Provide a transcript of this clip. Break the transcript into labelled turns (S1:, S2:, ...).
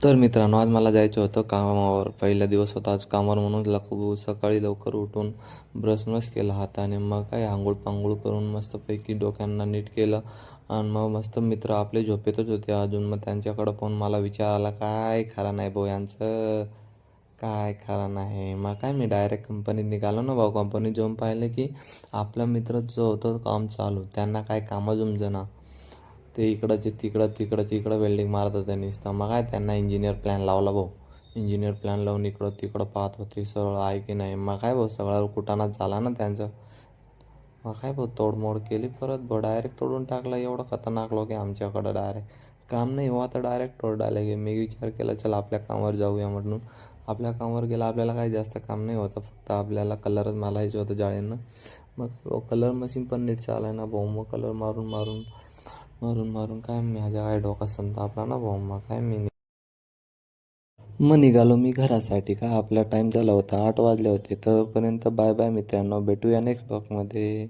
S1: तर मित्रांनो, आज मला जायचं होतं कामावर. पहिला दिवस होता आज कामावर, म्हणून सकाळी लवकर उठून ब्रश केला हाताने. मग काय आंघोळ-पांघोळ करून मस्तपैकी डोक्यांना नीट केलं आणि मग मस्त मित्र आपले झोपेतच होते अजून. मग त्यांच्याकडं पाहून मला विचार आला, काय खरं नाही भाऊ यांचं, काय खरं नाही. मग काय मी डायरेक्ट कंपनीत निघालो ना भाऊ. कंपनीत जाऊन पाहिलं की आपला मित्र जो होतं काम चालू, त्यांना काय कामं जमजना. ते इकडंचे तिकडं, तिकडंचे इकडं वेल्डिंग मारत होते नुसतं. मग काय त्यांना इंजिनियर प्लॅन लावला भाऊ. इंजिनियर प्लॅन लावून इकडं तिकडं पाहत होते सरळ, आहे की नाही. मग काय भाऊ सगळा कुटाणाच झाला ना त्यांचं. मग काय भाऊ तोडमोड केली परत भाऊ, डायरेक्ट तोडून टाकला. एवढं खतरनाक लोक आहे आमच्याकडं. डायरेक्ट काम नाही हुआ तर डायरेक्ट तोड डालेगे. मी विचार केला चल आपल्या कामावर जाऊया म्हणून. आपल्या कामावर गेला, आपल्याला काही जास्त काम नाही होतं, फक्त आपल्याला कलरच मारायचं होतं जाळीनं. मग कलर मशीन पण नीट चालाय ना भाऊ. मग कलर मारून मारून मारून मारून काय माझ्या काय डोका संतापला ना भाऊ. मग काय मग निघालो मी घरासाठी. काय आपला टाईम झाला होता, 8 वाजले होते. तोपर्यंत बाय बाय मित्रांनो, भेटूया नेक्स्ट ब्लॉगमध्ये.